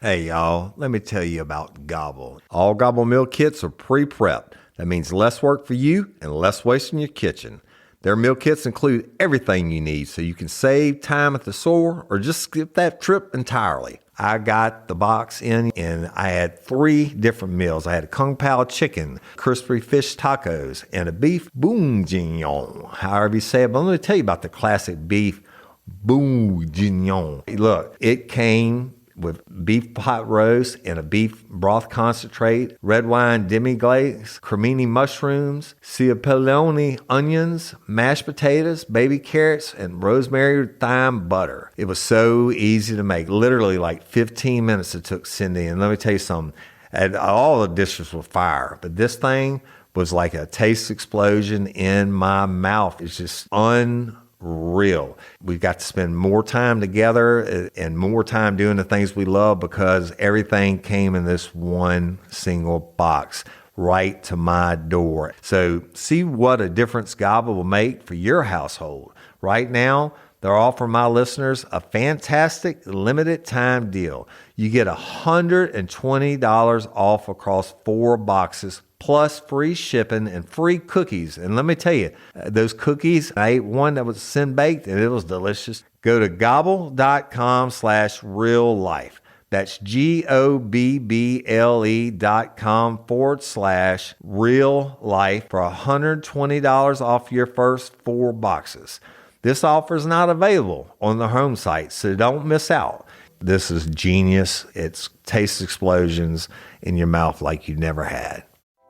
Hey y'all, let me tell you about Gobble. All Gobble meal kits are pre-prepped. That means less work for you and less waste in your kitchen. Their meal kits include everything you need so you can save time at the store or just skip that trip entirely. I got the box in and I had 3 different meals. I had a Kung Pao chicken, crispy fish tacos, and a beef bourguignon, however you say it. But let me tell you about the classic beef bourguignon. Look, it came with beef pot roast and a beef broth concentrate, red wine demi-glace, cremini mushrooms, cipollone onions, mashed potatoes, baby carrots, and rosemary thyme butter. It was so easy to make. Literally like 15 minutes it took Cindy. And let me tell you something, and all the dishes were fire, but this thing was like a taste explosion in my mouth. It's just unreal. We got to spend more time together and more time doing the things we love because everything came in this one single box right to my door. So see what a difference Gobble will make for your household. Right now, they're offering my listeners a fantastic limited time deal. You get $120 off across 4 boxes plus free shipping and free cookies. And let me tell you, those cookies, I ate one that was sin-baked and it was delicious. Go to gobble.com/real life. That's GOBBLE.com/real life for $120 off your first 4 boxes. This offer is not available on the home site, so don't miss out. This is genius. It's taste explosions in your mouth like you never had.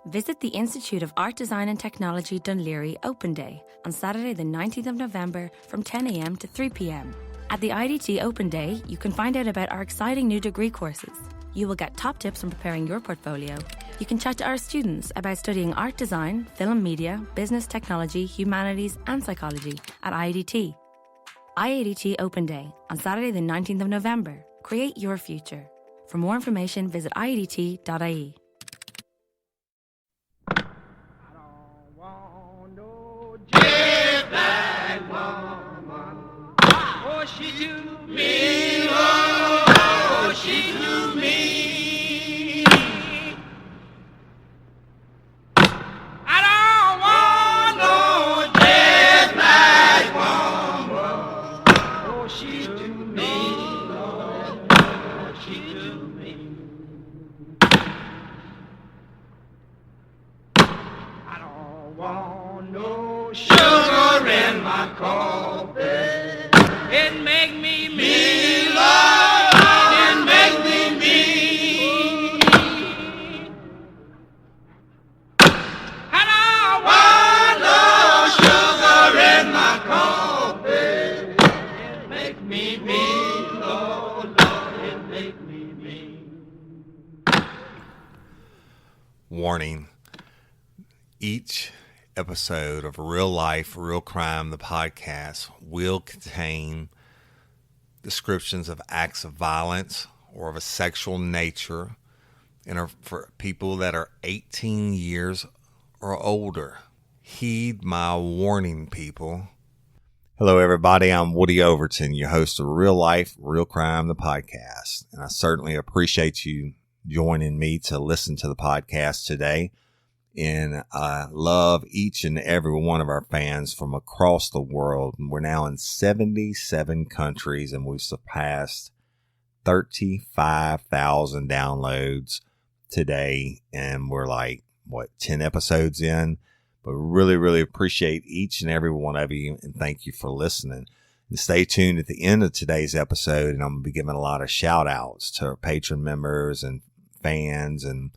Visit the Institute of Art, Design and Technology Dunleary Open Day on Saturday the 19th of November from 10 a.m. to 3 p.m. At the IDT Open Day, you can find out about our exciting new degree courses. You will get top tips on preparing your portfolio. You can chat to our students about studying art design, film media, business technology, humanities and psychology at IADT. IADT Open Day on Saturday the 19th of November. Create your future. For more information, visit iadt.ie. She to me, oh, she to me. I don't want no jet black woman. Oh, she to me, oh, she to me. I don't want no sugar in my coffee. It make me mean, Lord, it make me mean. I don't want no sugar in my coffee. It make me mean, Lord, Lord, it make me mean. Warning. Each episode of Real Life, Real Crime, the podcast, will contain descriptions of acts of violence or of a sexual nature and are for people that are 18 years or older. Heed my warning, people. Hello, everybody. I'm Woody Overton, your host of Real Life, Real Crime, the podcast. And I certainly appreciate you joining me to listen to the podcast today. And I love each and every one of our fans from across the world. We're now in 77 countries and we've surpassed 35,000 downloads today. And we're like, 10 episodes in? But really, really appreciate each and every one of you and thank you for listening. And stay tuned at the end of today's episode and I'm going to be giving a lot of shout outs to our patron members and fans and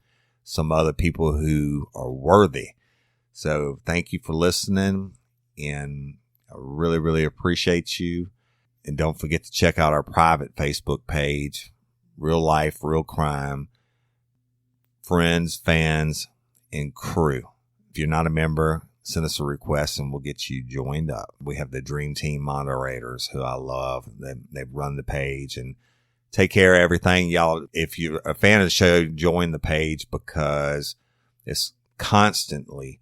some other people who are worthy. So thank you for listening and I really, really appreciate you. And don't forget to check out our private Facebook page, Real Life, Real Crime, friends, fans, and crew. If you're not a member, send us a request and we'll get you joined up. We have the Dream Team moderators who I love. They've run the page and take care of everything. Y'all, if you're a fan of the show, join the page because it's constantly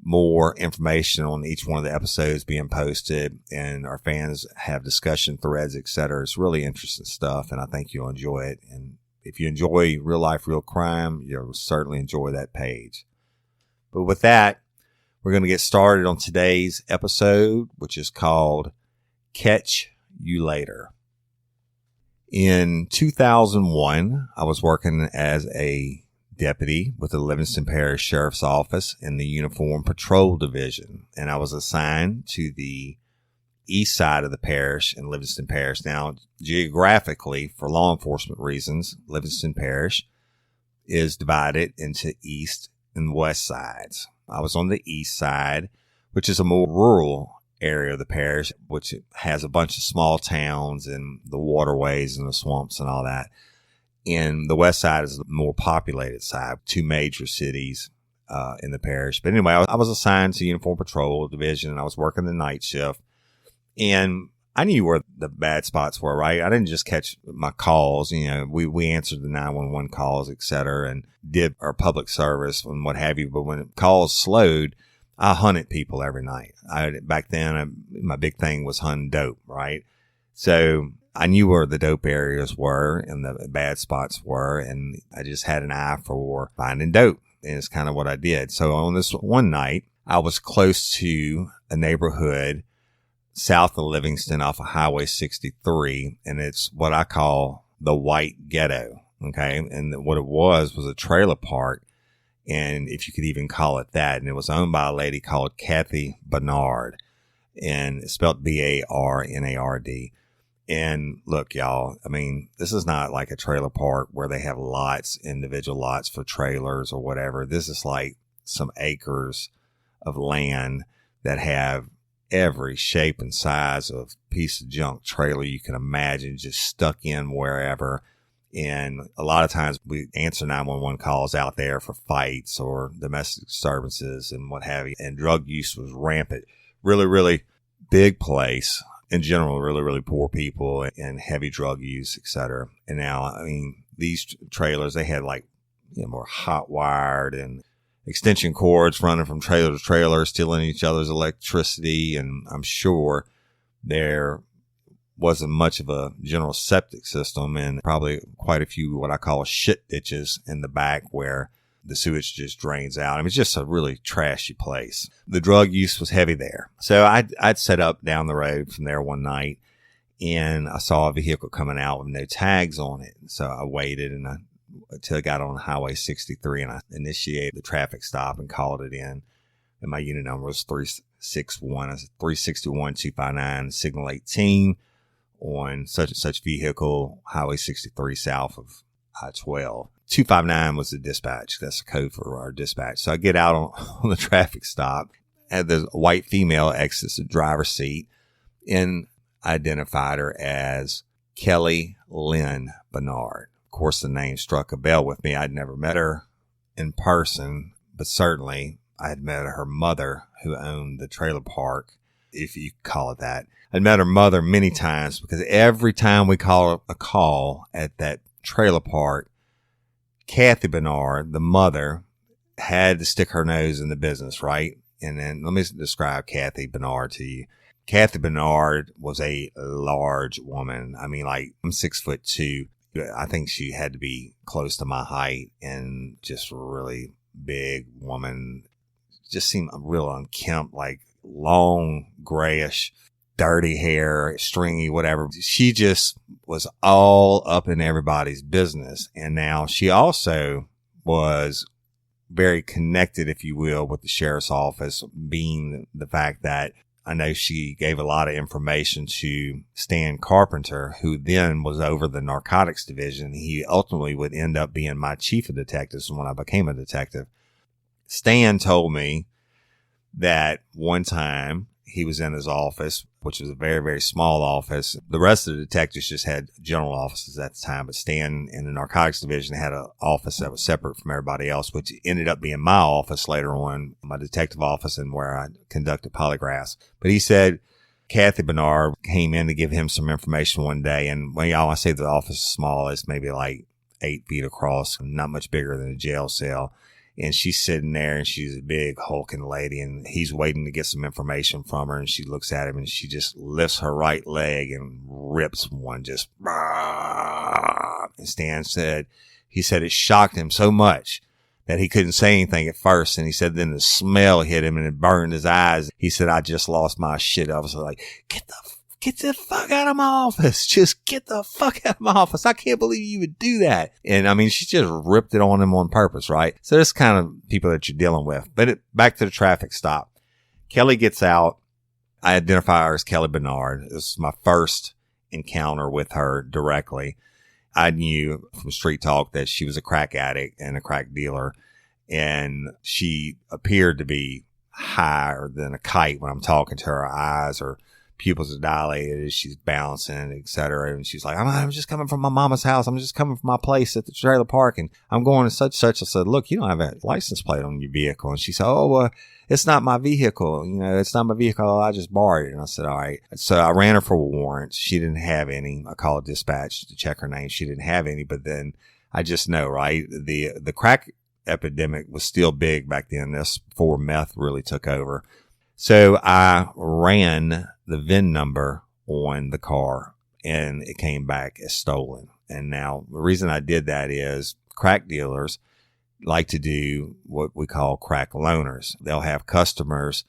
more information on each one of the episodes being posted and our fans have discussion threads, etc. It's really interesting stuff and I think you'll enjoy it. And if you enjoy real life, real crime, you'll certainly enjoy that page. But with that, we're going to get started on today's episode, which is called Catch You Later. In 2001, I was working as a deputy with the Livingston Parish Sheriff's Office in the Uniform Patrol Division, and I was assigned to the east side of the parish in Livingston Parish. Now, geographically, for law enforcement reasons, Livingston Parish is divided into east and west sides. I was on the east side, which is a more rural area of the parish, which has a bunch of small towns and the waterways and the swamps and all that. And the west side is the more populated side, 2 major cities in the parish. But anyway, I was assigned to Uniform Patrol Division, and I was working the night shift. And I knew where the bad spots were, right? I didn't just catch my calls. You know, we answered the 911 calls, et cetera, and did our public service and what have you. But when calls slowed, I hunted people every night. Back then, my big thing was hunting dope, right? So I knew where the dope areas were and the bad spots were, and I just had an eye for finding dope. And it's kind of what I did. So on this one night, I was close to a neighborhood south of Livingston off of Highway 63, and it's what I call the white ghetto, okay? And what it was a trailer park, and if you could even call it that, and it was owned by a lady called Kathy Bernard, and it's spelled Barnard. And look, y'all, I mean, this is not like a trailer park where they have individual lots for trailers or whatever. This is like some acres of land that have every shape and size of piece of junk trailer you can imagine, just stuck in wherever. And a lot of times we answer 911 calls out there for fights or domestic disturbances and what have you. And drug use was rampant. Really, really big place. In general, really, really poor people and heavy drug use, et cetera. And now, I mean, these trailers, they had like, more hot wired and extension cords running from trailer to trailer, stealing each other's electricity. And I'm sure there wasn't much of a general septic system, and probably quite a few what I call shit ditches in the back where the sewage just drains out. I mean, it's just a really trashy place. The drug use was heavy there. So I'd set up down the road from there one night, and I saw a vehicle coming out with no tags on it. So I waited until I got on Highway 63, and I initiated the traffic stop and called it in. And my unit number was 361. I said 361-259, signal 18 on such and such vehicle, Highway 63 south of I-12. 259 was the dispatch. That's the code for our dispatch. So I get out on the traffic stop, and the white female exits the driver's seat, and identified her as Kelly Lynn Bernard. Of course, the name struck a bell with me. I'd never met her in person, but certainly I had met her mother, who owned the trailer park, if you call it that. I'd met her mother many times, because every time we call a call at that trailer park, Kathy Bernard, the mother, had to stick her nose in the business, right? And then let me describe Kathy Bernard to you. Kathy Bernard was a large woman. I mean, like, I'm 6'2". I think she had to be close to my height, and just really big woman. Just seemed real unkempt, like long, grayish, dirty hair, stringy, whatever. She just was all up in everybody's business. And now she also was very connected, if you will, with the sheriff's office, being the fact that I know she gave a lot of information to Stan Carpenter, who then was over the narcotics division. He ultimately would end up being my chief of detectives when I became a detective. Stan told me that one time he was in his office, which was a very, very small office. The rest of the detectives just had general offices at the time, but Stan in the narcotics division had an office that was separate from everybody else, which ended up being my office later on, my detective office, and where I conducted polygraphs. But he said Kathy Bernard came in to give him some information one day, and when y'all, I say the office is small, it's maybe like 8 feet across, not much bigger than a jail cell. And she's sitting there, and she's a big hulking lady, and he's waiting to get some information from her. And she looks at him, and she just lifts her right leg and rips one, just, out. And Stan said, he said it shocked him so much that he couldn't say anything at first. And he said then the smell hit him and it burned his eyes. He said, I just lost my shit. I was like, get the fuck out of my office. Just get the fuck out of my office. I can't believe you would do that. And I mean, she just ripped it on him on purpose, right? So that's kind of people that you're dealing with. But back to the traffic stop. Kelly gets out. I identify her as Kelly Bernard. This was my first encounter with her directly. I knew from street talk that she was a crack addict and a crack dealer. And she appeared to be higher than a kite when I'm talking to her. Her eyes, her pupils are dilated as she's bouncing, etc. And she's like, I'm just coming from my mama's house. I'm just coming from my place at the trailer park, and I'm going to such. I said, look, you don't have a license plate on your vehicle. And she said, it's not my vehicle. It's not my vehicle. I just borrowed it. And I said, all right. So I ran her for warrants. She didn't have any. I called dispatch to check her name. She didn't have any, but then I just know, right? The crack epidemic was still big back then. This before meth really took over. So I ran the VIN number on the car and it came back as stolen. And now the reason I did that is crack dealers like to do what we call crack loaners. They'll have customers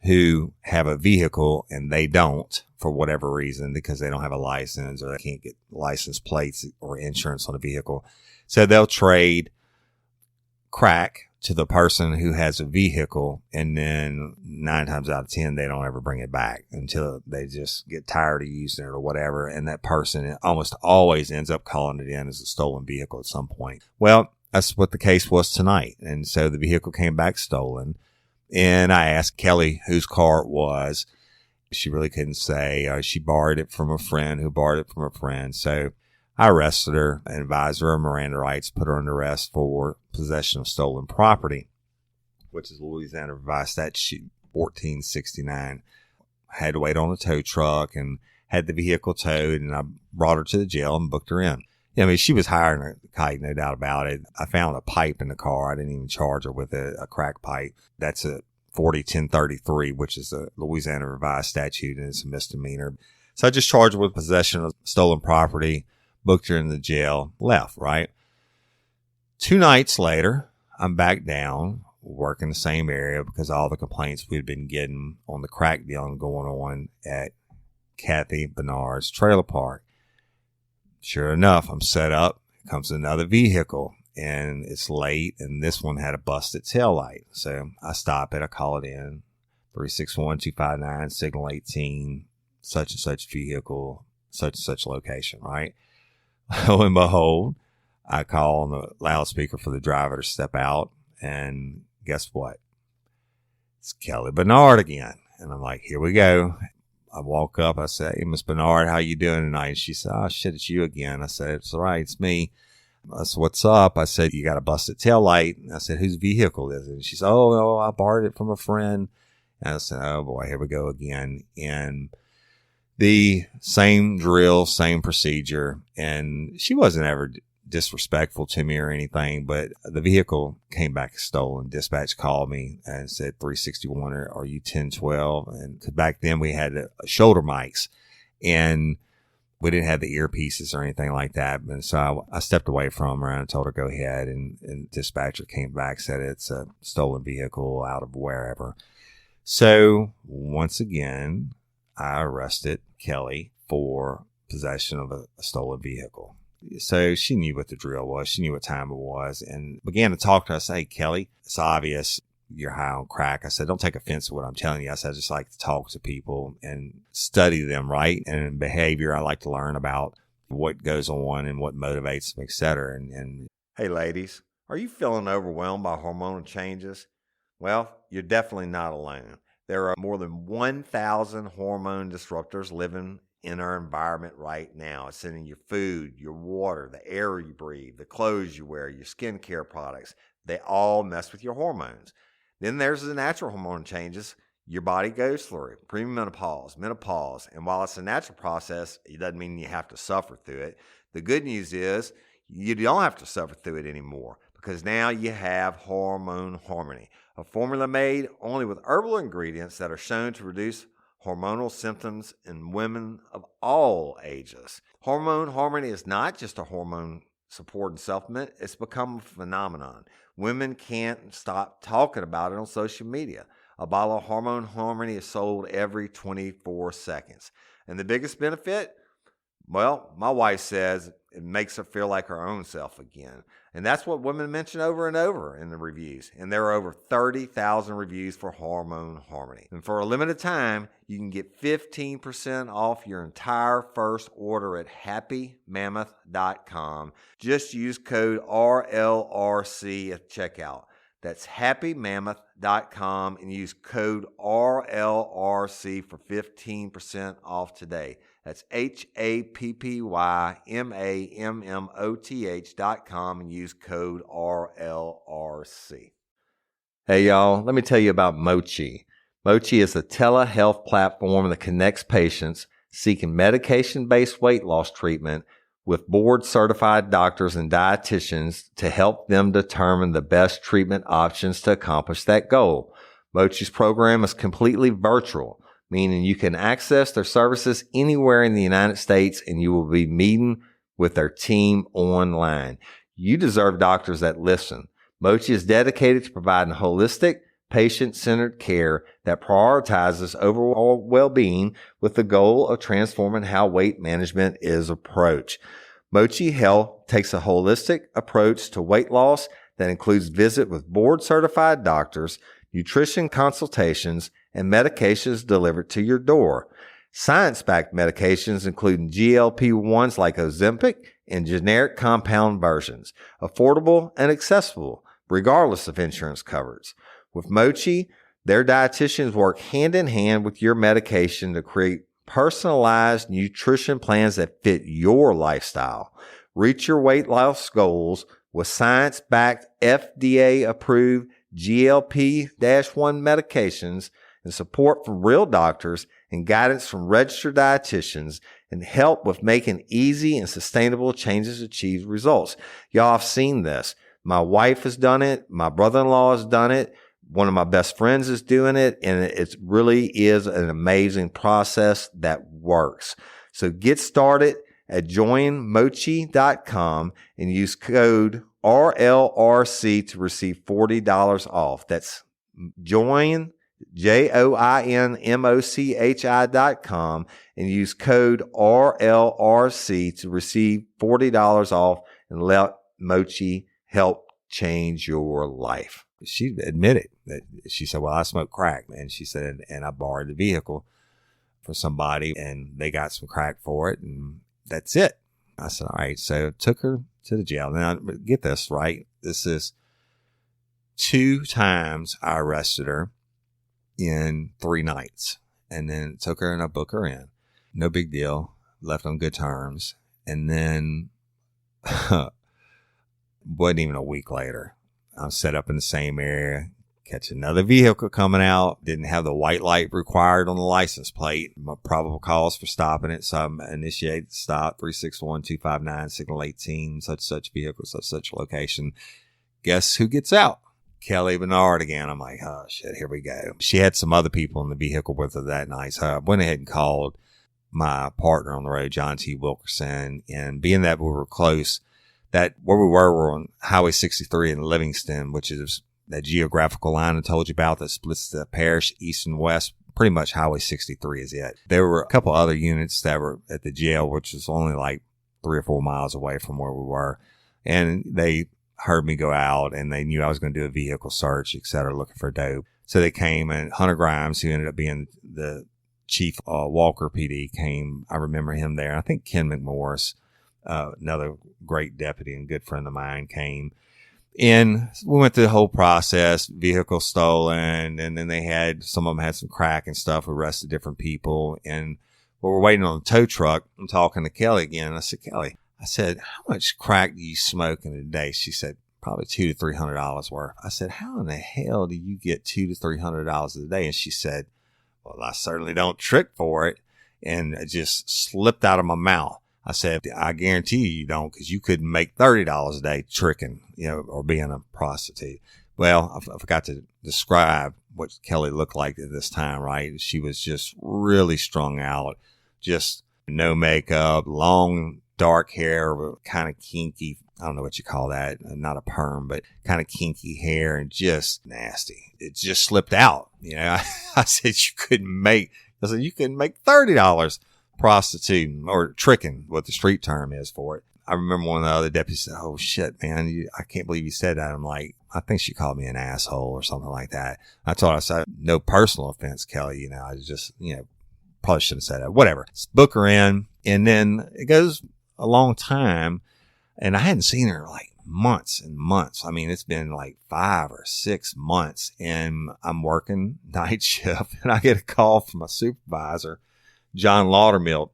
who have a vehicle and they don't for whatever reason because they don't have a license or they can't get license plates or insurance on a vehicle. So they'll trade crack to the person who has a vehicle, and then 9 times out of 10, they don't ever bring it back until they just get tired of using it or whatever. And that person almost always ends up calling it in as a stolen vehicle at some point. Well, that's what the case was tonight. And so the vehicle came back stolen. And I asked Kelly whose car it was. She really couldn't say. She borrowed it from a friend who borrowed it from a friend. So I arrested her and advised her of Miranda rights, put her under arrest for possession of stolen property, which is Louisiana Revised Statute 1469. I had to wait on a tow truck and had the vehicle towed, and I brought her to the jail and booked her in. I mean, she was higher than a kite, no doubt about it. I found a pipe in the car. I didn't even charge her with a crack pipe. That's a 40-1033, which is a Louisiana Revised Statute, and it's a misdemeanor. So I just charged her with possession of stolen property, booked her in the jail, left, right? 2 nights later, I'm back down, working the same area because all the complaints we'd been getting on the crack dealing going on at Kathy Bernard's trailer park. Sure enough, I'm set up. Here comes another vehicle, and it's late, and this one had a busted taillight. So I stop it. I call it in, 361-259, signal 18, such and such vehicle, such and such location, right? Lo and behold, I call on the loudspeaker for the driver to step out, and guess what? It's Kelly Bernard again. And I'm like, here we go. I walk up. I say, hey, Miss Bernard, how you doing tonight? And she said, oh, shit, it's you again. I said, it's all right. It's me. I said, what's up? I said, you got a busted taillight. And I said, whose vehicle is it? And she said, oh, no, I borrowed it from a friend. And I said, oh, boy, here we go again. And the same drill, same procedure. And she wasn't ever disrespectful to me or anything, but the vehicle came back stolen. Dispatch called me and said, 361, are you 1012? And back then we had shoulder mics and we didn't have the earpieces or anything like that. And so I stepped away from her and I told her, go ahead. And dispatcher came back, said it's a stolen vehicle out of wherever. So once again, I arrested Kelly for possession of a stolen vehicle. So she knew what the drill was. She knew what time it was and began to talk to her. I said, hey, Kelly, it's obvious you're high on crack. I said, don't take offense to what I'm telling you. I said, I just like to talk to people and study them, right? And in behavior, I like to learn about what goes on and what motivates them, et cetera. And Hey, ladies, are you feeling overwhelmed by hormonal changes? Well, you're definitely not alone. There are more than 1,000 hormone disruptors living in our environment right now. It's in your food, your water, the air you breathe, the clothes you wear, your skincare products. They all mess with your hormones. Then there's the natural hormone changes your body goes through, premenopause, menopause. And while it's a natural process, it doesn't mean you have to suffer through it. The good news is you don't have to suffer through it anymore because now you have Hormone Harmony, a formula made only with herbal ingredients that are shown to reduce hormonal symptoms in women of all ages. Hormone Harmony is not just a hormone support and supplement, it's become a phenomenon. Women can't stop talking about it on social media. A bottle of Hormone Harmony is sold every 24 seconds. And the biggest benefit? Well, my wife says it makes her feel like her own self again. And that's what women mention over and over in the reviews. And there are over 30,000 reviews for Hormone Harmony. And for a limited time, you can get 15% off your entire first order at happymammoth.com. Just use code RLRC at checkout. That's happymammoth.com and use code RLRC for 15% off today. That's happymammoth.com and use code RLRC. Hey y'all, let me tell you about Mochi. Mochi is a telehealth platform that connects patients seeking medication-based weight loss treatment with board-certified doctors and dietitians to help them determine the best treatment options to accomplish that goal. Mochi's program is completely virtual, meaning you can access their services anywhere in the United States and you will be meeting with their team online. You deserve doctors that listen. Mochi is dedicated to providing holistic, patient-centered care that prioritizes overall well-being with the goal of transforming how weight management is approached. Mochi Health takes a holistic approach to weight loss that includes visit with board-certified doctors, nutrition consultations, and medications delivered to your door. Science-backed medications including GLP-1s like Ozempic and generic compound versions, affordable and accessible regardless of insurance coverage. With Mochi, their dietitians work hand in hand with your medication to create personalized nutrition plans that fit your lifestyle. Reach your weight loss goals with science-backed, FDA-approved GLP-1 medications and support from real doctors and guidance from registered dietitians and help with making easy and sustainable changes to achieve results. Y'all have seen this. My wife has done it. My brother-in-law has done it. One of my best friends is doing it, and it really is an amazing process that works. So get started at joinmochi.com and use code RLRC to receive $40 off. That's joinmochi.com and use code RLRC to receive $40 off and let Mochi help change your life. She admitted that she said, well, I smoke crack. And she said, and I borrowed the vehicle for somebody and they got some crack for it. And that's it. I said, all right. So took her to the jail. Now get this right. This is 2 times I arrested her in 3 nights and then took her and I booked her in. No big deal. Left on good terms. And then wasn't even a week later, I'm set up in the same area, catch another vehicle coming out, didn't have the white light required on the license plate. My probable cause for stopping it, so I initiated the stop, 361-259, signal 18, such vehicle, such location. Guess who gets out? Kelly Bernard again. I'm like, oh shit, here we go. She had some other people in the vehicle with her that night, so I went ahead and called my partner on the road, John T. Wilkerson, and being that we were close, that where we were on Highway 63 in Livingston, which is that geographical line I told you about that splits the parish east and west. Pretty much Highway 63 is it. There were a couple other units that were at the jail, which was only like 3 or 4 miles away from where we were. And they heard me go out and they knew I was going to do a vehicle search, et cetera, looking for dope. So they came, and Hunter Grimes, who ended up being the chief, Walker PD, came. I remember him there. I think Ken McMorris, another great deputy and good friend of mine, came. And we went through the whole process, vehicle stolen, and then they had, some of them had some crack and stuff, arrested different people. And while we're waiting on the tow truck, I'm talking to Kelly again. I said, Kelly, I said, how much crack do you smoke in a day? She said, probably $200 to $300 worth. I said, how in the hell do you get $200 to $300 a day? And she said, well, I certainly don't trick for it. And it just slipped out of my mouth. I said, I guarantee you don't, because you couldn't make $30 a day tricking, or being a prostitute. Well, I forgot to describe what Kelly looked like at this time, right? She was just really strung out, just no makeup, long dark hair, kind of kinky. I don't know what you call that. Not a perm, but kind of kinky hair and just nasty. It just slipped out. You know, I said, you couldn't make $30 prostituting or tricking, what the street term is for it. I remember one of the other deputies said, "Oh shit, man, I can't believe you said that." I'm like, I think she called me an asshole or something like that. I told her, I said, no personal offense, Kelly. You know, I just, probably shouldn't have said that. Whatever. Book her in. And then it goes a long time. And I hadn't seen her like months and months. I mean, it's been like 5 or 6 months, and I'm working night shift, and I get a call from my supervisor, John Laudermill,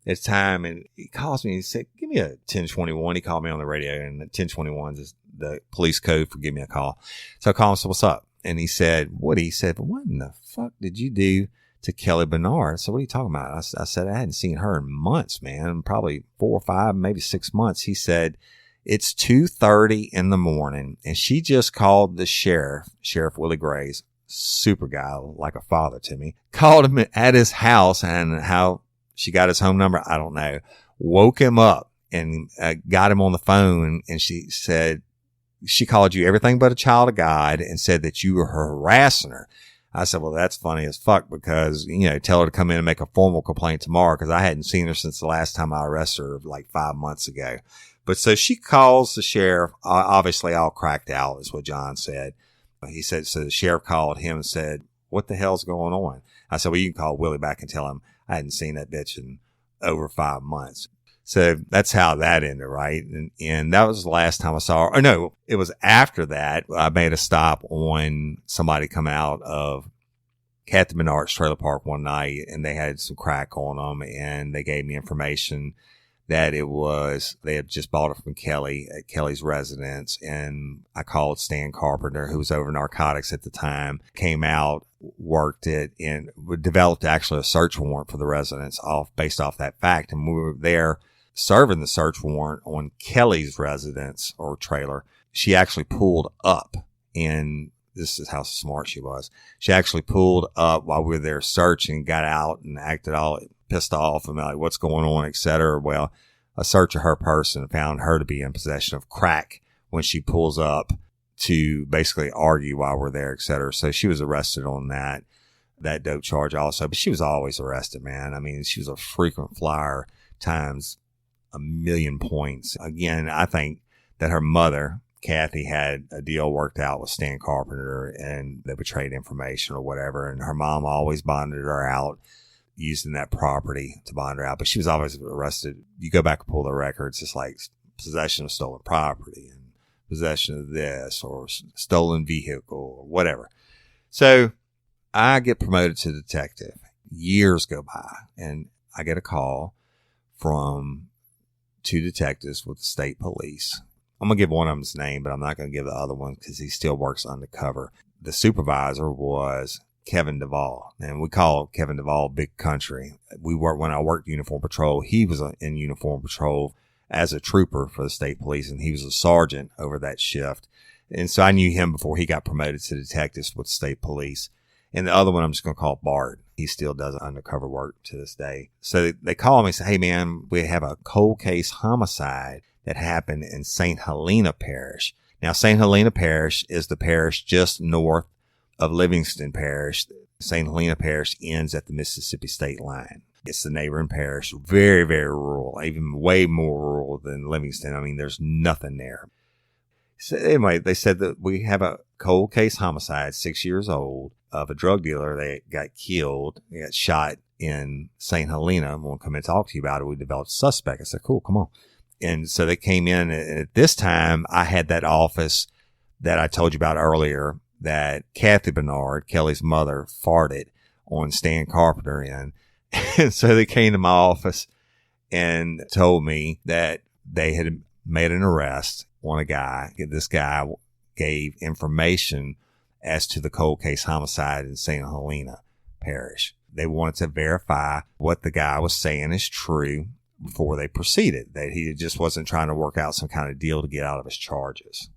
at the time, and he calls me and he said, "Give me a 1021. He called me on the radio, and the 1021 is the police code for give me a call. So I called him and said, "What's up?" And he said, "Woody," he said, "But what in the fuck did you do to Kelly Bernard?" So what are you talking about? I said, "I hadn't seen her in months, man, probably 4 or 5, maybe 6 months." He said, "It's 2:30 in the morning, and she just called the Sheriff Willie Grays, super guy, like a father to me, called him at his house, and how she got his home number, I don't know, woke him up and got him on the phone, and she said, she called you everything but a child of God and said that you were harassing her." I said, "Well, that's funny as fuck, because, tell her to come in and make a formal complaint tomorrow," because I hadn't seen her since the last time I arrested her like 5 months ago. But so she calls the sheriff, obviously all cracked out is what John said. He said, so the sheriff called him and said, "What the hell's going on?" I said, "Well, you can call Willie back and tell him I hadn't seen that bitch in over 5 months." So that's how that ended, right? And that was the last time I saw her. Or no, it was after that. I made a stop on somebody come out of Kathy Menard's trailer park one night, and they had some crack on them, and they gave me information that they had just bought it from Kelly at Kelly's residence. And I called Stan Carpenter, who was over narcotics at the time, came out, worked it, and developed actually a search warrant for the residence based off that fact. And we were there serving the search warrant on Kelly's residence or trailer. She actually pulled up, and this is how smart she was. She actually pulled up while we were there searching, got out and acted all pissed off and like, "What's going on," et cetera. Well, a search of her person found her to be in possession of crack when she pulls up to basically argue while we're there, et cetera. So she was arrested on that dope charge also, but she was always arrested, man. I mean, she was a frequent flyer times a million points. Again, I think that her mother, Kathy, had a deal worked out with Stan Carpenter, and they betrayed information or whatever. And her mom always bonded her out, using that property to bond her out. But she was always arrested. You go back and pull the records, it's like possession of stolen property and possession of this or stolen vehicle or whatever. So I get promoted to detective. Years go by, and I get a call from 2 detectives with the state police. I'm going to give one of them his name, but I'm not going to give the other one because he still works undercover. The supervisor was Kevin Duvall, and we call Kevin Duvall Big Country. When I worked uniform patrol, he was in uniform patrol as a trooper for the state police, and he was a sergeant over that shift. And so I knew him before he got promoted to detectives with the state police. And the other one I'm just going to call Bart. He still does undercover work to this day. So they call me and say, "Hey man, we have a cold case homicide that happened in St. Helena Parish." Now, St. Helena Parish is the parish just north of Livingston Parish. St. Helena Parish ends at the Mississippi state line. It's the neighboring parish, very, very rural, even way more rural than Livingston. I mean, there's nothing there. So anyway, they said that we have a cold case homicide, 6 years old, of a drug dealer that got killed, got shot in St. Helena. I'm going to come and talk to you about it. We developed a suspect. I said, "Cool, come on." And so they came in, and at this time I had that office that I told you about earlier that Kathy Bernard, Kelly's mother, farted on Stan Carpenter in. And so they came to my office and told me that they had made an arrest on a guy. This guy gave information as to the cold case homicide in St. Helena Parish. They wanted to verify what the guy was saying is true before they proceeded, that he just wasn't trying to work out some kind of deal to get out of his charges.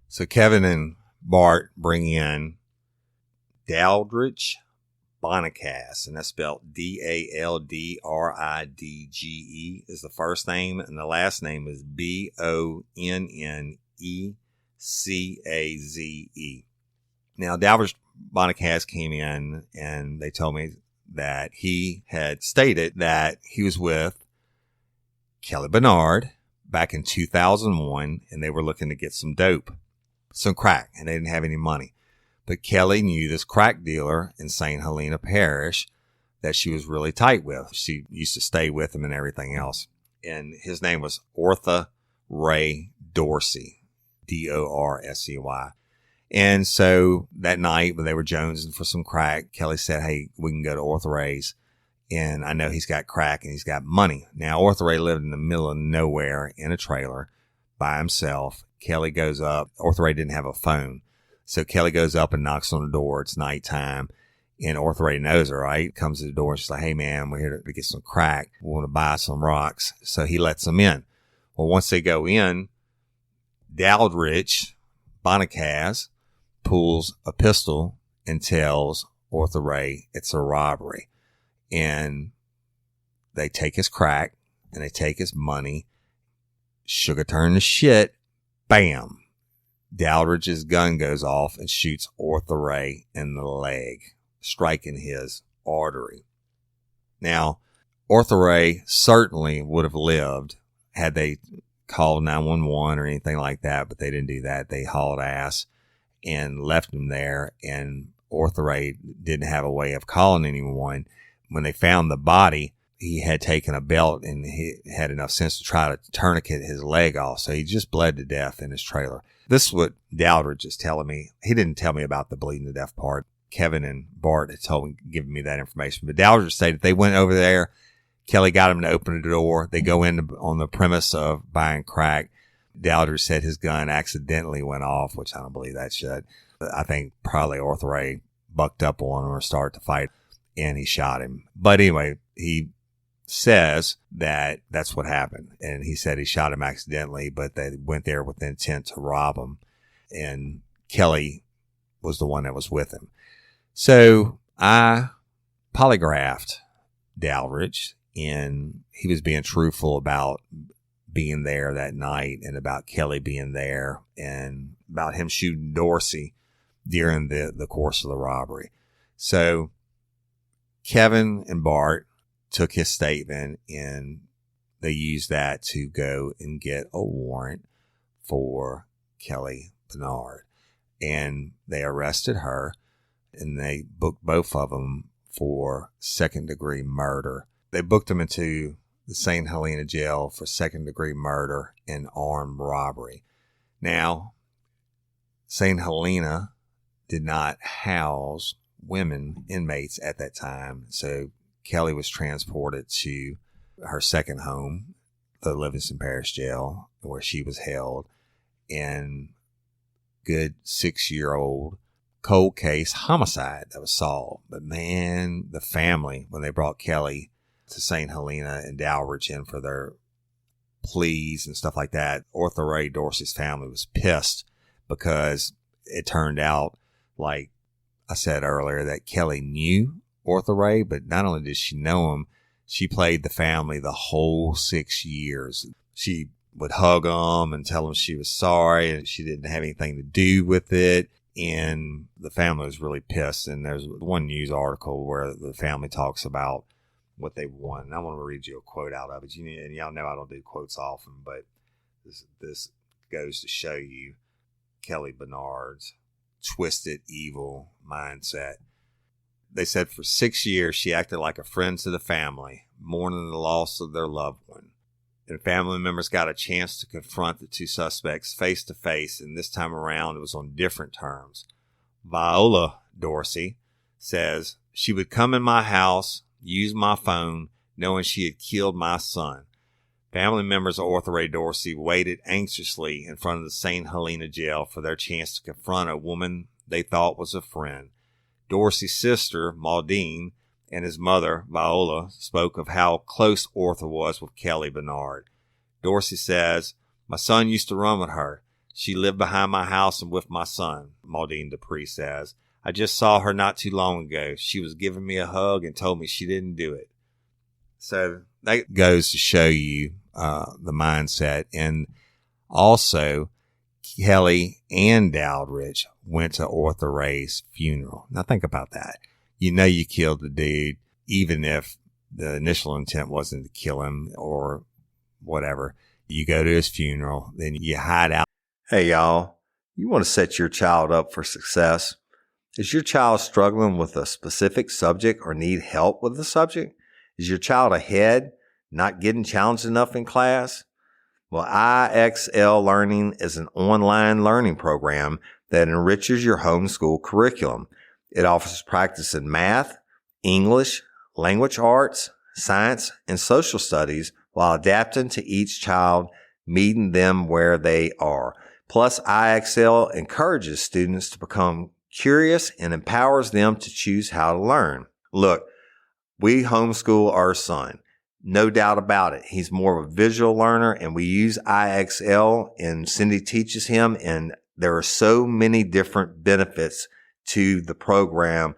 So Kevin and Bart bring in Daldridge Bonnicaz, and that's spelled Daldridge is the first name, and the last name is Bonnecaze. Now, Daldridge Bonnicaz came in, and they told me that he had stated that he was with Kelly Bernard back in 2001, and they were looking to get some dope, some crack, and they didn't have any money. But Kelly knew this crack dealer in St. Helena Parish that she was really tight with. She used to stay with him and everything else. And his name was Ortha Ray Dorsey, Dorsey. And so that night when they were jonesing for some crack, Kelly said, hey, we can go to Ortha Ray's. And I know he's got crack and he's got money. Now, Ortha Ray lived in the middle of nowhere in a trailer by himself. Kelly goes up. Ortha Ray didn't have a phone. So Kelly goes up and knocks on the door. It's nighttime. And Ortha Ray knows her, right? Comes to the door and she's like, hey, man, we're here to get some crack. We want to buy some rocks. So he lets them in. Well, once they go in, Daldridge Bonnicaz pulls a pistol and tells Ortha Ray it's a robbery. And they take his crack and they take his money. Sugar turned to shit. Bam. Daldridge's gun goes off and shoots Ortha Ray in the leg, striking his artery. Now, Ortha Ray certainly would have lived had they called 911 or anything like that, but they didn't do that. They hauled ass and left him there, and Ortha Ray didn't have a way of calling anyone. When they found the body, he had taken a belt and he had enough sense to try to tourniquet his leg off. So he just bled to death in his trailer. This is what Daldridge is telling me. He didn't tell me about the bleeding to death part. Kevin and Bart had given me that information. But Daldridge said they went over there. Kelly got him to open the door. They go in on the premise of buying crack. Daldridge said his gun accidentally went off, which I don't believe that shit. I think probably Ortha Ray bucked up on him or started to fight, and he shot him. But anyway, he says that that's what happened. And he said he shot him accidentally, but they went there with the intent to rob him. And Kelly was the one that was with him. So I polygraphed Daldridge, and he was being truthful about being there that night and about Kelly being there and about him shooting Dorsey during the course of the robbery. So Kevin and Bart took his statement and they used that to go and get a warrant for Kelly Bernard. And they arrested her and they booked both of them for second-degree murder. They booked them into the St. Helena jail for second-degree murder and armed robbery. Now, St. Helena did not house women inmates at that time, so Kelly was transported to her second home, the Livingston Parish Jail, where she was held. And good 6-year-old cold case homicide that was solved. But man, the family, when they brought Kelly to St. Helena and Daldridge in for their pleas and stuff like that, Ortha Ray Dorsey's family was pissed because it turned out, like I said earlier, that Kelly knew Ortha Ray, but not only did she know him, she played the family the whole 6 years. She would hug them and tell them she was sorry and she didn't have anything to do with it. And the family was really pissed. And there's one news article where the family talks about what they won. And I want to read you a quote out of it. And y'all know I don't do quotes often, but this goes to show you Kelly Bernard's twisted, evil mindset. They said for 6 years, she acted like a friend to the family, mourning the loss of their loved one. And family members got a chance to confront the two suspects face to face, and this time around it was on different terms. Viola Dorsey says, she would come in my house, use my phone, knowing she had killed my son. Family members of Ortha Ray Dorsey waited anxiously in front of the St. Helena jail for their chance to confront a woman they thought was a friend. Dorsey's sister, Maudine, and his mother, Viola, spoke of how close Ortha was with Kelly Bernard. Dorsey says, my son used to run with her. She lived behind my house and with my son, Maudine Dupree says. I just saw her not too long ago. She was giving me a hug and told me she didn't do it. So that goes to show you the mindset. And also, Kelly and Dowdridge went to Arthur Ray's funeral. Now think about that. You know you killed the dude, even if the initial intent wasn't to kill him or whatever. You go to his funeral, then you hide out. Hey, y'all. You want to set your child up for success? Is your child struggling with a specific subject or need help with the subject? Is your child ahead, not getting challenged enough in class? Well, IXL Learning is an online learning program that enriches your homeschool curriculum. It offers practice in math, English, language arts, science, and social studies while adapting to each child, meeting them where they are. Plus, IXL encourages students to become curious and empowers them to choose how to learn. Look, we homeschool our son. No doubt about it. He's more of a visual learner, and we use IXL, and Cindy teaches him, and there are so many different benefits to the program.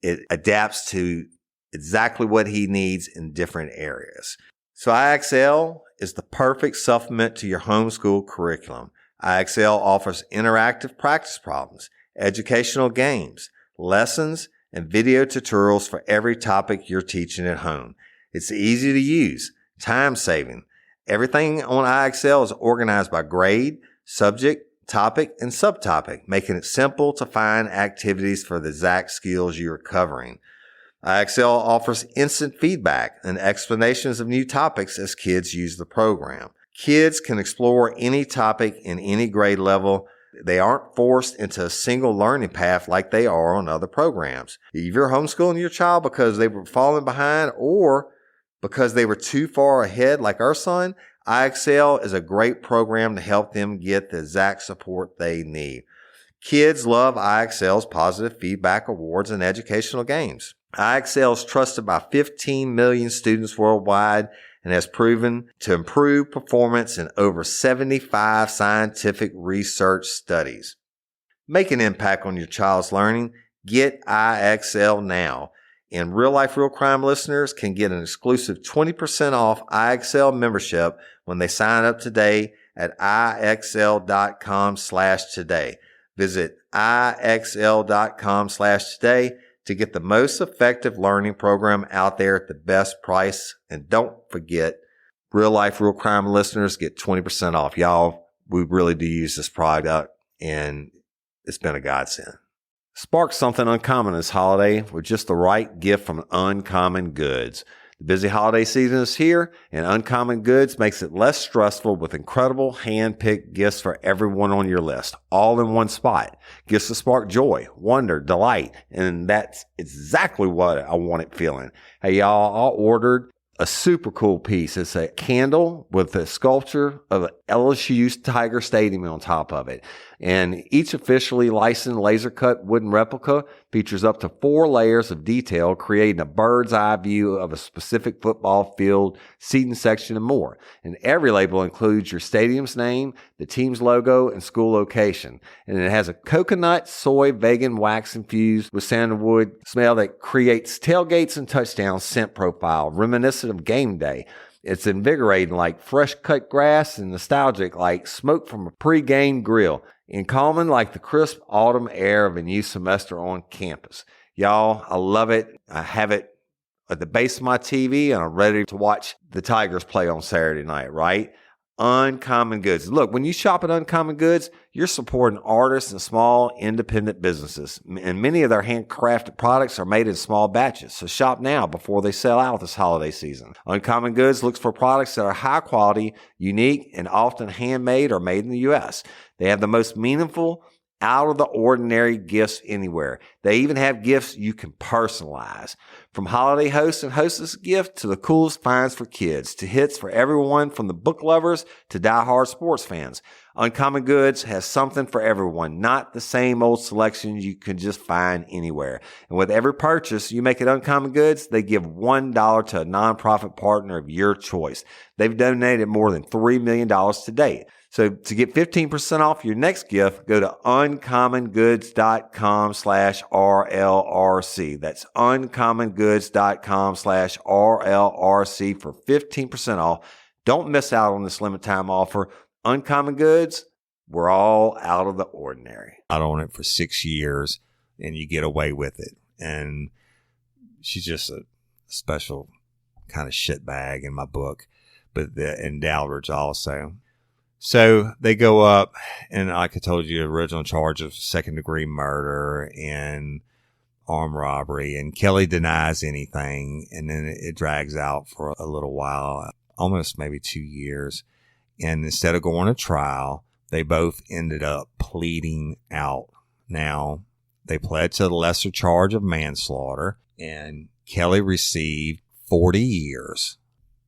It adapts to exactly what he needs in different areas. So IXL is the perfect supplement to your homeschool curriculum. IXL offers interactive practice problems, educational games, lessons, and video tutorials for every topic you're teaching at home. It's easy to use, time-saving. Everything on IXL is organized by grade, subject, topic, and subtopic, making it simple to find activities for the exact skills you're covering. IXL offers instant feedback and explanations of new topics as kids use the program. Kids can explore any topic in any grade level. They aren't forced into a single learning path like they are on other programs. If you're homeschooling your child because they were falling behind or because they were too far ahead like our son, IXL is a great program to help them get the exact support they need. Kids love IXL's positive feedback awards and educational games. IXL is trusted by 15 million students worldwide and has proven to improve performance in over 75 scientific research studies. Make an impact on your child's learning. Get IXL now. And Real Life Real Crime listeners can get an exclusive 20% off IXL membership when they sign up today at IXL.com/today. Visit IXL.com/today to get the most effective learning program out there at the best price. And don't forget, Real Life Real Crime listeners get 20% off. Y'all, we really do use this product, and it's been a godsend. Spark something uncommon this holiday with just the right gift from Uncommon Goods. The busy holiday season is here, and Uncommon Goods makes it less stressful with incredible hand-picked gifts for everyone on your list, all in one spot. Gifts to spark joy, wonder, delight, and that's exactly what I wanted feeling. Hey, y'all, I ordered a super cool piece. It's a candle with a sculpture of LSU's Tiger Stadium on top of it. And each officially licensed laser cut wooden replica features up to 4 layers of detail, creating a bird's eye view of a specific football field, seating section, and more. And every label includes your stadium's name, the team's logo, and school location. And it has a coconut, soy, vegan wax infused with sandalwood smell that creates tailgates and touchdowns scent profile, reminiscent of game day. It's invigorating like fresh cut grass and nostalgic like smoke from a pre-game grill, and calming like the crisp autumn air of a new semester on campus. Y'all, I love it. I have it at the base of my TV, and I'm ready to watch the Tigers play on Saturday night, right? Uncommon Goods. Look, when you shop at Uncommon Goods, you're supporting artists and small independent businesses. And many of their handcrafted products are made in small batches. So shop now before they sell out this holiday season. Uncommon Goods looks for products that are high quality, unique, and often handmade or made in the U.S. They have the most meaningful, out of the ordinary gifts anywhere. They even have gifts you can personalize. From holiday host and hostess gift to the coolest finds for kids to hits for everyone from the book lovers to diehard sports fans, Uncommon Goods has something for everyone, not the same old selections you can just find anywhere. And with every purchase you make at Uncommon Goods, they give $1 to a nonprofit partner of your choice. They've donated more than $3 million to date. So to get 15% off your next gift, go to uncommongoods.com/RLRC. That's uncommongoods.com/RLRC for 15% off. Don't miss out on this limited time offer. Uncommon Goods, we're all out of the ordinary. Out on it for 6 years and you get away with it. And she's just a special kind of shitbag in my book, and Dowdridge also. So they go up, and like I told you, original charge of second-degree murder and armed robbery, and Kelly denies anything, and then it drags out for a little while, almost maybe 2 years. And instead of going to trial, they both ended up pleading out. Now, they pled to the lesser charge of manslaughter, and Kelly received 40 years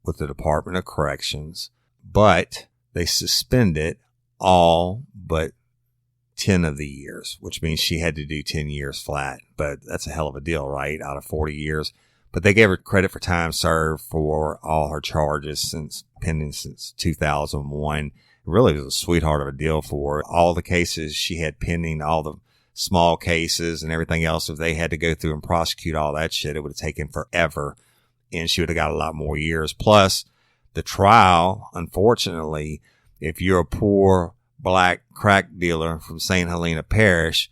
with the Department of Corrections, but they suspended all but 10 of the years, which means she had to do 10 years flat. But that's a hell of a deal, right? Out of 40 years. But they gave her credit for time served for all her charges pending since 2001. It really was a sweetheart of a deal for her. All the cases she had pending, all the small cases and everything else, if they had to go through and prosecute all that shit, it would have taken forever. And she would have got a lot more years. Plus, the trial, unfortunately, if you're a poor black crack dealer from St. Helena Parish,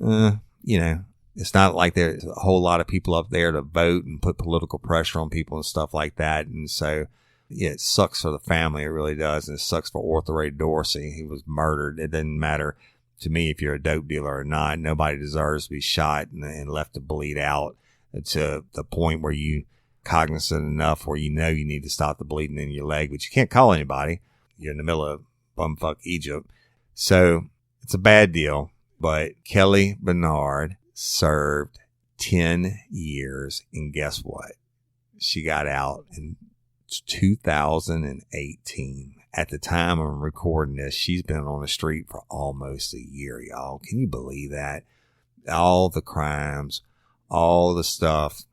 it's not like there's a whole lot of people up there to vote and put political pressure on people and stuff like that. And so, yeah, it sucks for the family. It really does. And it sucks for Arthur Ray Dorsey. He was murdered. It doesn't matter to me if you're a dope dealer or not. Nobody deserves to be shot and left to bleed out to the point where you cognizant enough where you know you need to stop the bleeding in your leg, but you can't call anybody. You're in the middle of bumfuck Egypt. So it's a bad deal, but Kelly Bernard served 10 years, and guess what? She got out in 2018. At the time I'm recording this, she's been on the street for almost a year, y'all. Can you believe that? All the crimes, all the stuff,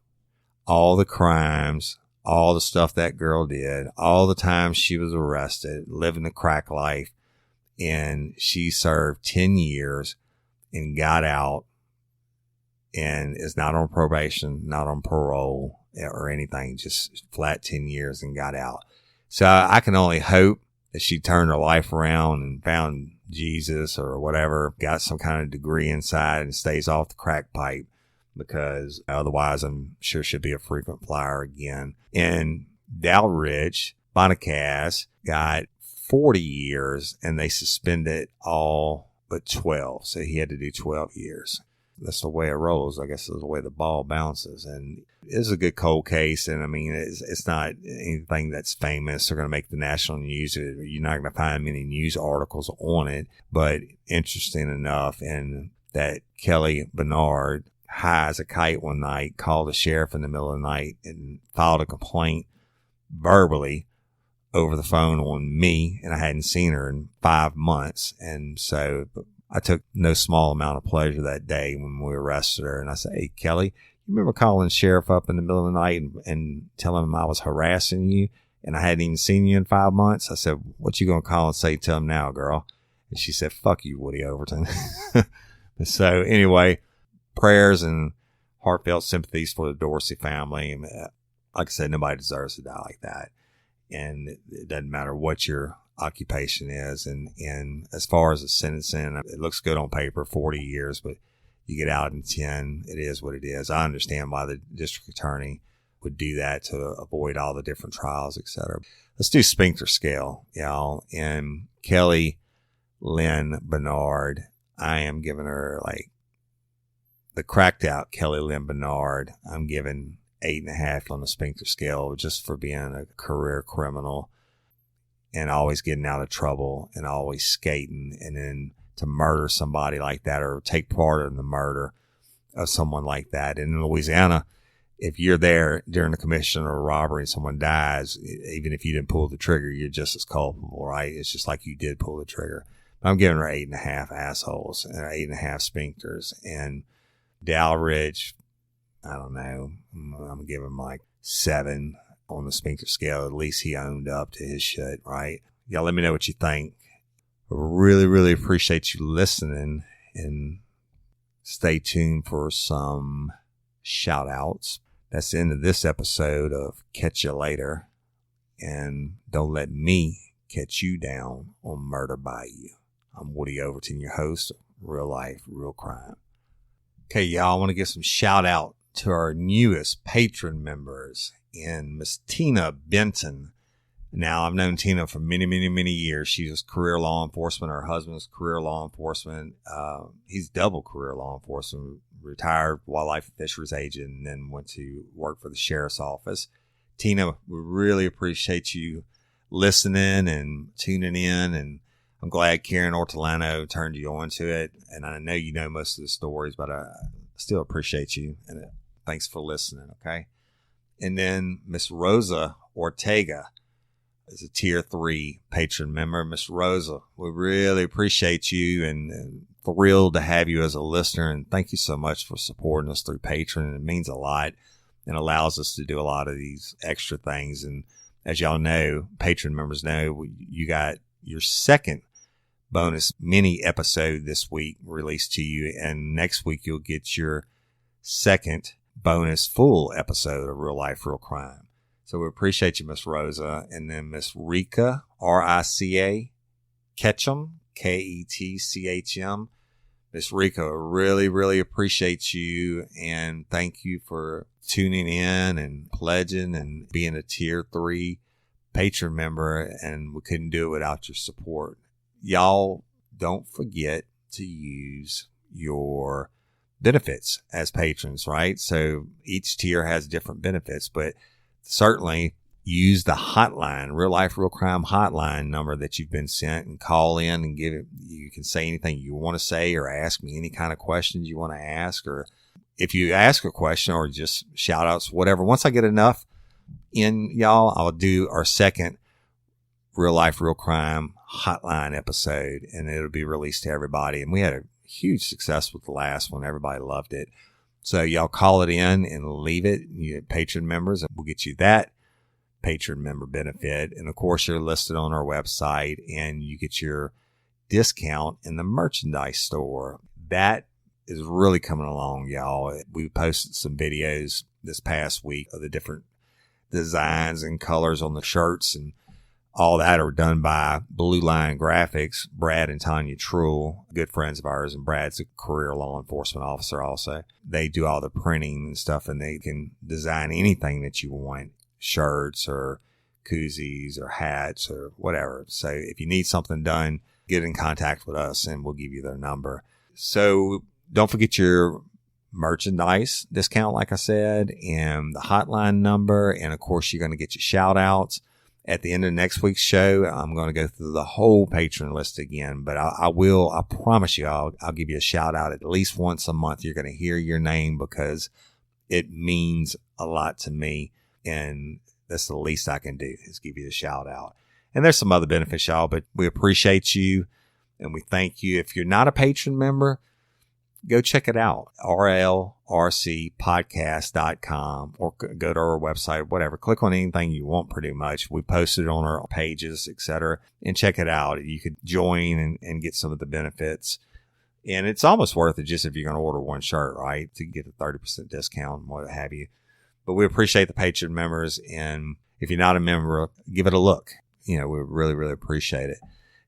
all the crimes, all the stuff that girl did, all the times she was arrested, living the crack life, and she served 10 years and got out and is not on probation, not on parole or anything, just flat 10 years and got out. So I can only hope that she turned her life around and found Jesus or whatever, got some kind of degree inside and stays off the crack pipe, because otherwise I'm sure she'll be a frequent flyer again. And Dowdridge, Bonacaz, got 40 years and they suspended all but 12. So he had to do 12 years. That's the way it rolls. I guess it's the way the ball bounces. And it's a good cold case. And I mean, it's not anything that's famous or going to make the national news. You're not going to find many news articles on it, but interesting enough. And that Kelly Bernard, high as a kite one night, called the sheriff in the middle of the night and filed a complaint verbally over the phone on me, and I hadn't seen her in 5 months. And so I took no small amount of pleasure that day when we arrested her. And I said, "Hey, Kelly, you remember calling the sheriff up in the middle of the night and telling him I was harassing you and I hadn't even seen you in 5 months?" I said, "What you going to call and say to him now, girl?" And she said, "Fuck you, Woody Overton." So anyway, prayers and heartfelt sympathies for the Dorsey family. And like I said, nobody deserves to die like that. And it doesn't matter what your occupation is. And as far as the sentencing, it looks good on paper, 40 years, but you get out in 10. It is what it is. I understand why the district attorney would do that to avoid all the different trials, etc. Let's do sphincter scale, y'all. And Kelly Lynn Bernard, I am giving her like the cracked out Kelly Lynn Bernard. I'm giving 8.5 on the sphincter scale just for being a career criminal and always getting out of trouble and always skating. And then to murder somebody like that or take part in the murder of someone like that. And in Louisiana, if you're there during the commission of a robbery and someone dies, even if you didn't pull the trigger, you're just as culpable, right? It's just like you did pull the trigger. I'm giving her 8.5 assholes and 8.5 sphincters. And Dalridge, I don't know, I'm giving him like 7 on the sphincter scale. At least he owned up to his shit, right? Y'all let me know what you think. I really, really appreciate you listening, and stay tuned for some shout outs. That's the end of this episode of Catch You Later. And don't let me catch you down on Murder Bayou. I'm Woody Overton, your host of Real Life, Real Crime. Okay, y'all, I want to give some shout out to our newest patron members, and Miss Tina Benton. Now, I've known Tina for many, many, many years. She was career law enforcement. Her husband's career law enforcement. He's double career law enforcement, retired wildlife and fisheries agent, and then went to work for the sheriff's office. Tina, we really appreciate you listening and tuning in, and I'm glad Karen Ortolano turned you on to it. And I know you know most of the stories, but I still appreciate you, and thanks for listening, okay? And then Miss Rosa Ortega is a Tier 3 patron member. Miss Rosa, we really appreciate you and thrilled to have you as a listener. And thank you so much for supporting us through Patreon. It means a lot and allows us to do a lot of these extra things. And as y'all know, patron members know, you got your second bonus mini episode this week released to you. And next week, you'll get your second bonus full episode of Real Life, Real Crime. So we appreciate you, Miss Rosa. And then Miss Rika, R-I-C-A, Ketchum, K-E-T-C-H-M. Miss Rika, really, really appreciate you, and thank you for tuning in and pledging and being a Tier 3 patron member, and we couldn't do it without your support. Y'all, don't forget to use your benefits as patrons, right? So each tier has different benefits, but certainly use the hotline, Real Life, Real Crime hotline number that you've been sent, and call in and give it. You can say anything you want to say or ask me any kind of questions you want to ask, or if you ask a question or just shout outs, whatever. Once I get enough in, y'all, I'll do our second Real Life, Real Crime hotline episode, and it'll be released to everybody. And we had a huge success with the last one. Everybody loved it. So y'all call it in and leave it. You get patron members, and we'll get you that patron member benefit. And of course, you're listed on our website, and you get your discount in the merchandise store. That is really coming along, y'all. We posted some videos this past week of the different designs and colors on the shirts, and all that are done by Blue Line Graphics, Brad and Tanya Trull, good friends of ours, and Brad's a career law enforcement officer also. They do all the printing and stuff, and they can design anything that you want, shirts or koozies or hats or whatever. So if you need something done, get in contact with us and we'll give you their number. So don't forget your merchandise discount, like I said, and the hotline number. And of course, you're going to get your shout outs. At the end of next week's show, I'm going to go through the whole patron list again, but I promise you, I'll give you a shout out at least once a month. You're going to hear your name because it means a lot to me, and that's the least I can do is give you a shout out. And there's some other benefits, y'all, but we appreciate you and we thank you. If you're not a patron member, go check it out, rlrcpodcast.com, or go to our website, whatever. Click on anything you want pretty much. We post it on our pages, etc., and check it out. You could join and get some of the benefits. And it's almost worth it just if you're going to order one shirt, right, to get a 30% discount and what have you. But we appreciate the patron members. And if you're not a member, give it a look. You know, we really, really appreciate it.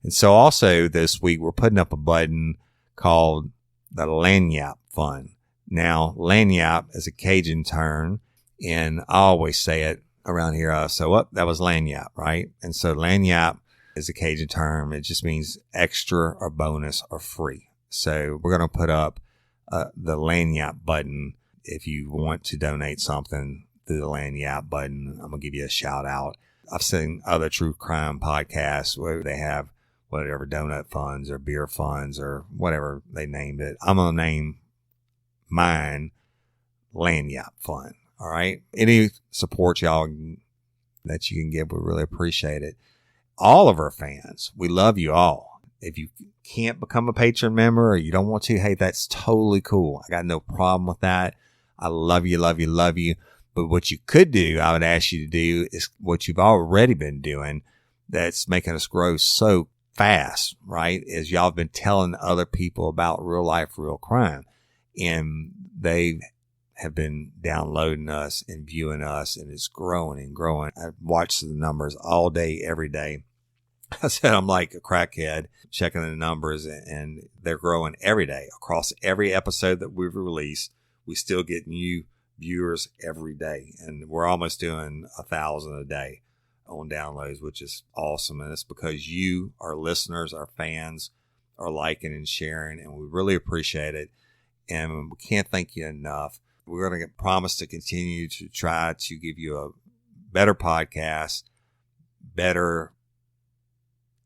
And so also this week, we're putting up a button called the Lagniappe Fund. Now, Lagniappe is a Cajun term, and I always say it around here. That was Lagniappe, right? And so Lagniappe is a Cajun term. It just means extra or bonus or free. So we're going to put up the Lagniappe button. If you want to donate something through the Lagniappe button, I'm going to give you a shout out. I've seen other true crime podcasts where they have whatever donut funds or beer funds or whatever they named it. I'm going to name mine Lagniappe Fund. All right. Any support y'all that you can give, we really appreciate it. All of our fans, we love you all. If you can't become a patron member or you don't want to, hey, that's totally cool. I got no problem with that. I love you, love you, love you. But what you could do, I would ask you to do, is what you've already been doing that's making us grow so fast, right? Is y'all have been telling other people about real life, real crime. And they have been downloading us and viewing us, and it's growing and growing. I watch the numbers all day, every day. I said I'm like a crackhead checking the numbers, and they're growing every day. Across every episode that we've released, we still get new viewers every day, and we're almost doing 1,000 a day on downloads, which is awesome. And it's because you, our listeners, our fans, are liking and sharing, and we really appreciate it. And we can't thank you enough. We're going to promise to continue to try to give you a better podcast, better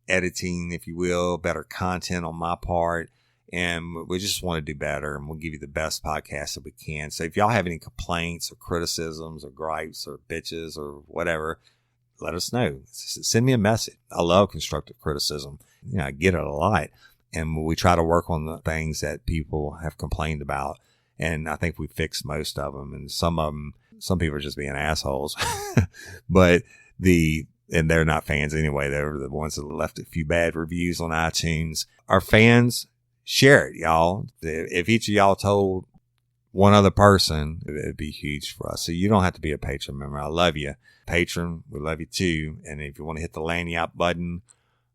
editing, if you will, better content on my part. And we just want to do better, and we'll give you the best podcast that we can. So if y'all have any complaints or criticisms or gripes or bitches or whatever, let us know. Send me a message. I love constructive criticism. I get it a lot. And we try to work on the things that people have complained about. And I think we fixed most of them. And some people are just being assholes. But and they're not fans anyway. They're the ones that left a few bad reviews on iTunes. Our fans, share it, y'all. If each of y'all told one other person, it'd be huge for us. So you don't have to be a patron member. I love you. Patron, we love you too. And if you want to hit the lanyard button,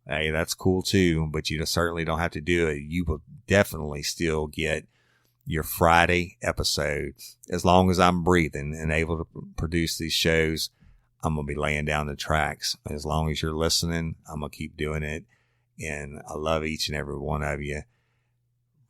hey, that's cool too. But you certainly don't have to do it. You will definitely still get your Friday episodes. As long as I'm breathing and able to produce these shows, I'm going to be laying down the tracks. As long as you're listening, I'm going to keep doing it. And I love each and every one of you.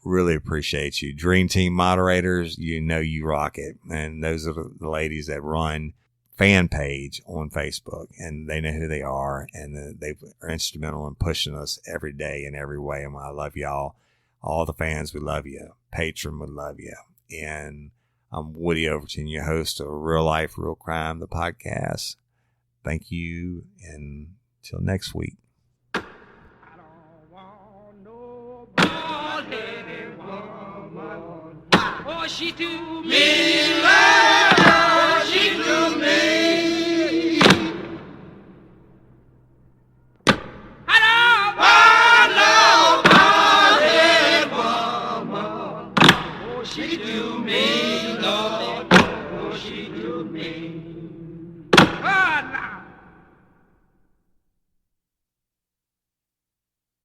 Really appreciate you. Dream Team moderators, you rock it. And those are the ladies that run fan page on Facebook, and they know who they are, and they are instrumental in pushing us every day in every way. And I love y'all. All the fans, we love you. Patron, we love you. And I'm Woody Overton, your host of Real Life, Real Crime, the podcast. Thank you, and till next week. I don't want no bald-headed woman. Oh, she too mean.